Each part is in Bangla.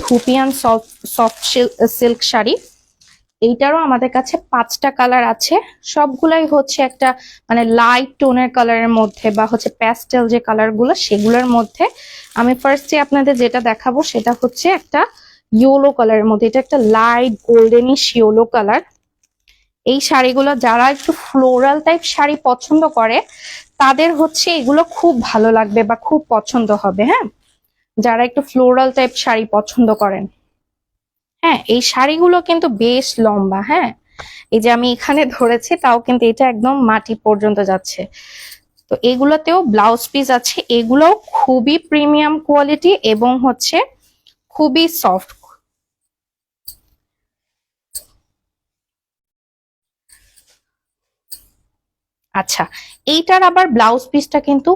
Dupion soft silk sari. এইটারও আমাদের কাছে 5টা কালার আছে, সবগুলাই হচ্ছে একটা মানে লাইট টোনের কালারের মধ্যে বা হচ্ছে প্যাস্টেল যে কালার গুলো সেগুলোর মধ্যে। আমি ফার্স্টে আপনাদের যেটা দেখাবো সেটা হচ্ছে একটা ইয়েলো কালারের মধ্যে, এটা একটা লাইট গোল্ডেনিশ ইয়েলো কালার। এই শাড়িগুলো যারা একটু ফ্লোরাল টাইপ শাড়ি পছন্দ করে তাদের হচ্ছে এগুলো খুব ভালো লাগবে বা খুব পছন্দ হবে। হ্যাঁ, যারা একটু ফ্লোরাল টাইপ শাড়ি পছন্দ করেন। হ্যাঁ, এই শাড়িগুলো কিন্তু বেশ লম্বা। হ্যাঁ, এই যে আমি এখানে ধরেছি তাও কিন্তু এটা একদম মাটি পর্যন্ত যাচ্ছে। তো এগুলোতেও ব্লাউজ পিস আছে, এগুলোও খুবই প্রিমিয়াম কোয়ালিটি এবং হচ্ছে খুবই সফট। আচ্ছা, এইটার আবার ব্লাউজ পিসটা কিন্তু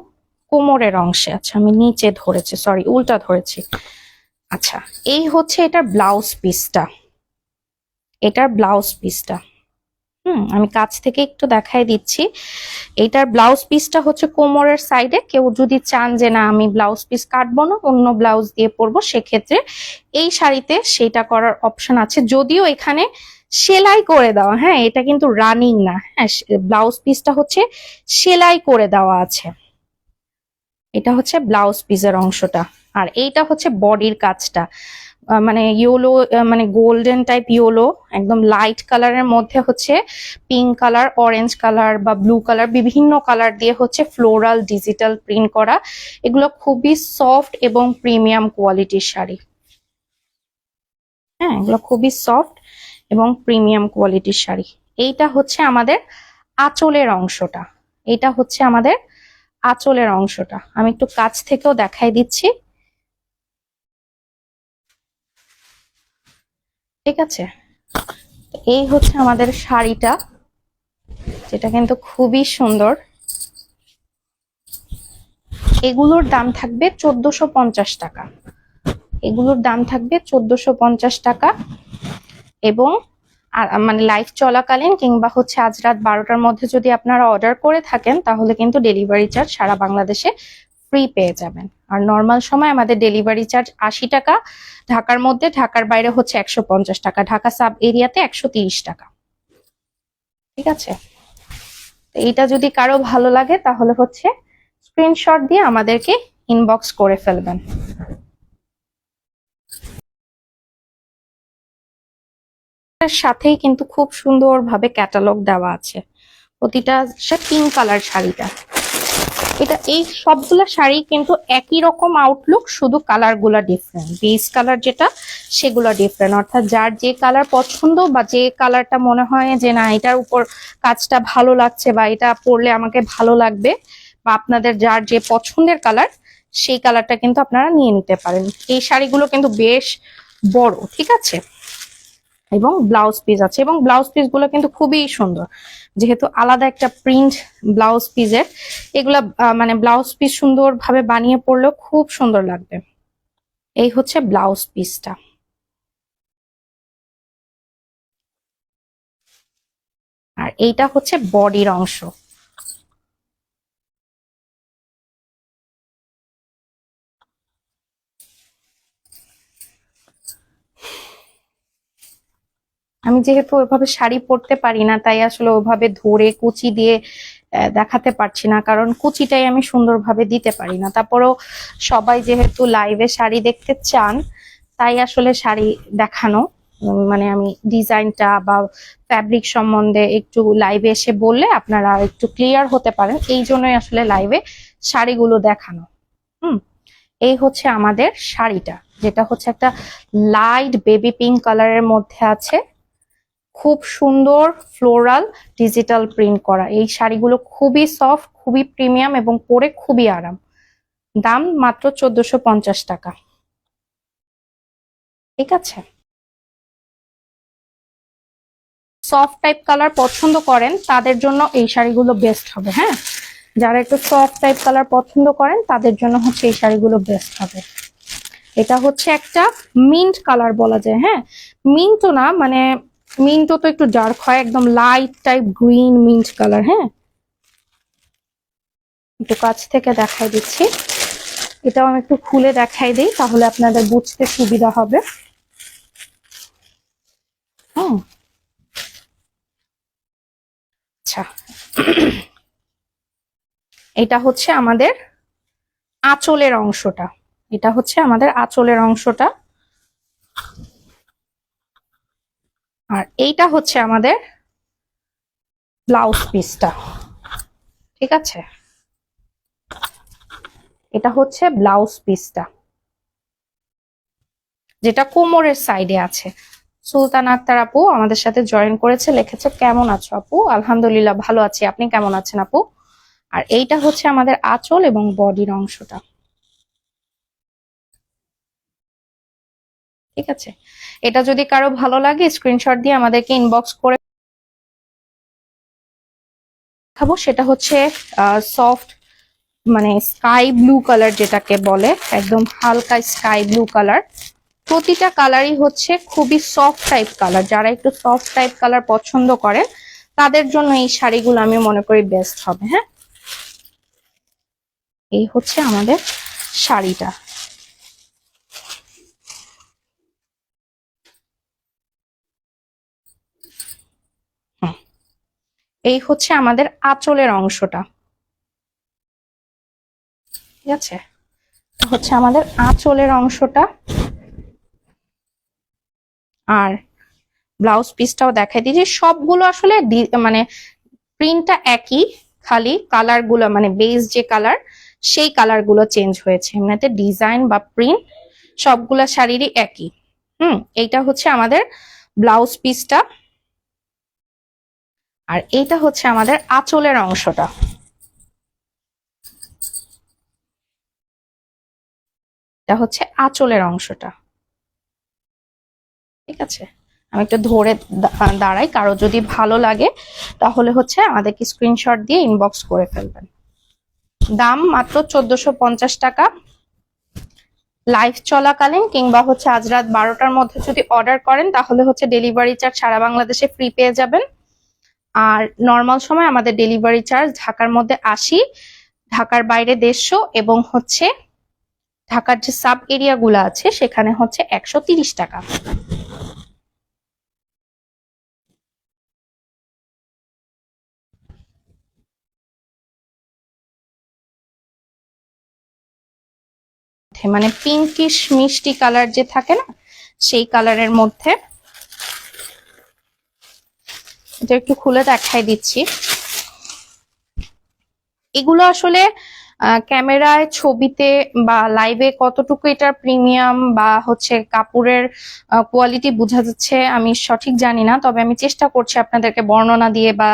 কোমরের অংশে আছে, আমি নিচে ধরেছি, সরি উল্টা ধরেছি। আচ্ছা, এই হচ্ছে এটার ব্লাউজ পিসটা, এটার ব্লাউজ পিসটা আমি কাছ থেকে একটু দেখাই দিচ্ছি। এটার ব্লাউজ পিসটা হচ্ছে কোমরের সাইডে। কেউ যদি চান যে না আমি ব্লাউজ পিস কাটবো না, অন্য ব্লাউজ দিয়ে পরবো, সেক্ষেত্রে এই শাড়িতে সেটা করার অপশন আছে। যদিও এখানে সেলাই করে দেওয়া, হ্যাঁ এটা কিন্তু রানিং না। হ্যাঁ, ব্লাউজ পিসটা হচ্ছে সেলাই করে দেওয়া আছে। এটা হচ্ছে ব্লাউজ পিসের অংশটা, আর এইটা হচ্ছে বডির কাজটা। মানে ইয়েলো, মানে গোল্ডেন টাইপ ইয়েলো, একদম লাইট কালারের মধ্যে হচ্ছে পিঙ্ক কালার, অরেঞ্জ কালার বা ব্লু কালার, বিভিন্ন কালার দিয়ে হচ্ছে ফ্লোরাল ডিজিটাল প্রিন্ট করা। এগুলো খুবই সফট এবং প্রিমিয়াম কোয়ালিটির শাড়ি। হ্যাঁ, এগুলো খুবই সফট এবং প্রিমিয়াম কোয়ালিটির শাড়ি। এইটা হচ্ছে আমাদের আঁচলের অংশটা, এটা হচ্ছে আমাদের আঁচলের অংশটা। আমি একটু কাছ থেকেও দেখাই দিচ্ছি, ঠিক আছে। এই হচ্ছে আমাদের শাড়িটা, যেটা কিন্তু খুবই সুন্দর। এগুলোর দাম থাকবে 1450 টাকা, এগুলোর দাম থাকবে 1450 টাকা। এবং মানে লাইভ চলাকালীন কিংবা হচ্ছে আজ রাত 12টার মধ্যে যদি আপনারা অর্ডার করে থাকেন তাহলে কিন্তু ডেলিভারি চার্জ সারা বাংলাদেশে ফ্রি পেয়ে যাবেন। আর নর্মাল সময় আমাদের ডেলিভারি চার্জ 80 টাকা, ঢাকার মধ্যে, ঢাকার বাইরে হচ্ছে 150 টাকা, ঢাকা সাব এরিয়াতে 130 টাকা, ঠিক আছে। এইটা যদি কারো ভালো লাগে তাহলে হচ্ছে স্ক্রিনশট দিয়ে আমাদেরকে ইনবক্স করে ফেলবেন। এর সাথেই কিন্তু খুব সুন্দরভাবে ক্যাটালগ দেওয়া আছে প্রতিটা। পিঙ্ক কালার শাড়িটা, এটা এই সবগুলা শাড়ি কিন্তু একই রকম আউটলুক, শুধু কালার গুলা ডিফারেন্ট। বেস কালার যেটা সেগুলো ডিফারেন্ট, অর্থাৎ যার যে কালার পছন্দ বা যে কালারটা মনে হয় যে না এটার উপর কাজটা ভালো লাগছে বা এটা পরলে আমাকে ভালো লাগবে, বা আপনাদের যার যে পছন্দের কালার সেই কালারটা কিন্তু আপনারা নিয়ে নিতে পারেন। এই শাড়িগুলো কিন্তু বেশ বড়, ঠিক আছে, এবং ব্লাউজ পিস আছে, এবং ব্লাউজ পিস গুলো কিন্তু খুবই সুন্দর, যেহেতু আলাদা একটা প্রিন্ট ব্লাউজ পিসের। এগুলা মানে ব্লাউজ পিস সুন্দর ভাবে বানিয়ে পরলেও খুব সুন্দর লাগবে। এই হচ্ছে ব্লাউজ পিসটা। আর এইটা হচ্ছে বডির অংশ। আমি যেহেতু ওইভাবে শাড়ি পরতে পারি না, তাই আসলে ওইভাবে ধরে কুচি দিয়ে দেখাতে পারছি না, কারণ কুচিটাই আমি সুন্দরভাবে দিতে পারি না। তারপরেও সবাই যেহেতু লাইভে শাড়ি দেখতে চান, তাই আসলে শাড়ি দেখানো, মানে আমি ডিজাইনটা বা ফ্যাব্রিক সম্বন্ধে একটু লাইভে এসে বললে আপনারা একটু ক্লিয়ার হতে পারেন, এই জন্যই আসলে লাইভে শাড়িগুলো দেখানো। হুম, এই হচ্ছে আমাদের শাড়িটা, যেটা হচ্ছে একটা লাইট বেবি পিঙ্ক কালারের মধ্যে আছে। খুব সুন্দর ফ্লোরাল ডিজিটাল প্রিন্ট করা এই শাড়িগুলো খুবই সফট, খুবই প্রিমিয়াম এবং পরে খুবই আরাম। দাম মাত্র 1450 টাকা, ঠিক আছে। সফট টাইপ কালার পছন্দ করেন তাদের জন্য এই শাড়িগুলো বেস্ট হবে। হ্যাঁ, যারা একটু সফট টাইপ কালার পছন্দ করেন তাদের জন্য হচ্ছে এই শাড়িগুলো বেস্ট হবে। এটা হচ্ছে একটা মিন্ট কালার বলা যায়। হ্যাঁ, মিন্টও না, মানে মিন্টও তো একটু ডার্ক হয়, একদম light type green mint colour. হ্যাঁ, একটু কাছ থেকে দেখাই দিচ্ছি। এটাও আমি একটু খুলে দেখাই দিই, তাহলে আপনাদের বুঝতে সুবিধা হবে। আচ্ছা, এটা হচ্ছে আমাদের আঁচলের অংশটা। এটা হচ্ছে আমাদের আঁচলের অংশটা, আর এইটা হচ্ছে আমাদের ব্লাউজ পিসটা। ঠিক আছে, এটা হচ্ছে ব্লাউজ পিসটা যেটা কোমরের সাইডে আছে। সুলতান আক্তার আপু আমাদের সাথে জয়েন করেছে, লিখেছে কেমন আছো আপু? আলহামদুলিল্লাহ ভালো আছি, আপনি কেমন আছেন আপু? আর এইটা হচ্ছে আমাদের আঁচল এবং বডির অংশটা। ঠিক আছে, এটা যদি কারো ভালো লাগে স্ক্রিনশট দিয়ে আমাদেরকে ইনবক্স করে দেখাবো। সেটা হচ্ছে সফট মানে স্কাই ব্লু কালার যেটাকে বলে, একদম হালকা স্কাই ব্লু কালার। প্রতিটা কালারই হচ্ছে খুবই সফট টাইপ কালার। যারা একটু সফট টাইপ কালার পছন্দ করে তাদের জন্য এই শাড়িগুলো আমি মনে করি বেস্ট হবে। হ্যাঁ, এই হচ্ছে আমাদের শাড়িটা। এই হচ্ছে আমাদের আঁচলের অংশটা। ঠিক আছে, হচ্ছে আমাদের আঁচলের অংশটা। আর ব্লাউজ পিসটাও দেখাই দিই যে সবগুলো আসলে মানে প্রিন্টটা একই, খালি কালার গুলো মানে বেস যে কালার সেই কালার গুলো চেঞ্জ হয়েছে, এমনিতে ডিজাইন বা প্রিন্ট সবগুলা শাড়িরই একই। এইটা হচ্ছে আমাদের ব্লাউজ পিসটা, আর এইটা হচ্ছে আমাদের আঁচলের অংশটা। এটা হচ্ছে আঁচলের অংশটা। ঠিক আছে, আমি একটু ধরে দাঁড়াই, কারো যদি ভালো লাগে তাহলে হচ্ছে আমাদেরকে স্ক্রিনশট দিয়ে ইনবক্স করে ফেলবেন। দাম মাত্র 1450 টাকা। লাইভ চলাকালীন কিংবা হচ্ছে আজ রাত 12টার মধ্যে যদি অর্ডার করেন তাহলে হচ্ছে ডেলিভারি চার্জ সারা বাংলাদেশে ফ্রি পেয়ে যাবেন। আর নর্মাল সময় আমাদের ডেলিভারি চার্জ ঢাকার মধ্যে 80, ঢাকার বাইরে 150 এবং হচ্ছে ঢাকার যে সাব এরিয়া গুলো আছে সেখানে হচ্ছে 130 টাকা। মানে পিঙ্কিশ মিষ্টি কালার যে থাকে না সেই কালারের মধ্যে। এটা একটু খুলে দেখাই দিচ্ছি। এগুলো আসলে ক্যামেরায় ছবিতে বা লাইভে কতটুকু এটার প্রিমিয়াম বা হচ্ছে কাপড়ের কোয়ালিটি বোঝা যাচ্ছে আমি সঠিক জানি না, তবে আমি চেষ্টা করছি আপনাদেরকে বর্ণনা দিয়ে বা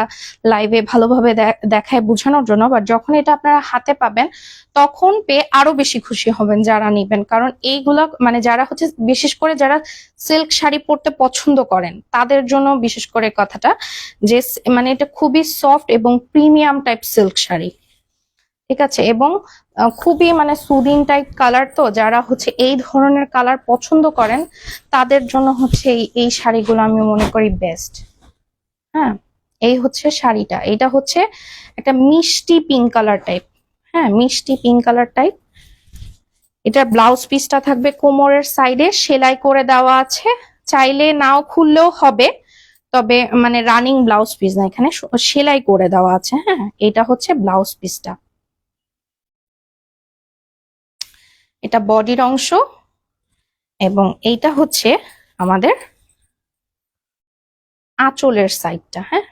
লাইভে ভালোভাবে দেখায় বোঝানোর জন্য। বাট যখন এটা আপনারা হাতে পাবেন তখন পেয়ে আরো বেশি খুশি হবেন যারা নিবেন, কারণ এইগুলা মানে যারা হচ্ছে বিশেষ করে যারা সিল্ক শাড়ি পরতে পছন্দ করেন তাদের জন্য বিশেষ করে কথাটা যে মানে এটা খুবই সফট এবং প্রিমিয়াম টাইপ সিল্ক শাড়ি। ঠিক আছে, এবং খুবই মানে সুদিং টাইপ কালার, তো যারা হচ্ছে এই ধরনের কালার পছন্দ করেন তাদের জন্য হচ্ছে এই শাড়িগুলো আমি মনে করি বেস্ট। হ্যাঁ, এই হচ্ছে শাড়িটা। এটা হচ্ছে একটা মিষ্টি পিঙ্ক কালার টাইপ। হ্যাঁ, মিষ্টি পিঙ্ক কালার টাইপ। এটার ব্লাউজ পিসটা থাকবে কোমরের সাইডে সেলাই করে দেওয়া আছে, চাইলে নাও খুললেও হবে, তবে মানে রানিং ব্লাউজ পিস না, এখানে সেলাই করে দেওয়া আছে। হ্যাঁ, এটা হচ্ছে ব্লাউজ পিসটা। এটা বডির অংশ এবং এইটা হচ্ছে আমাদের আঁচলের সাইডটা। হ্যাঁ,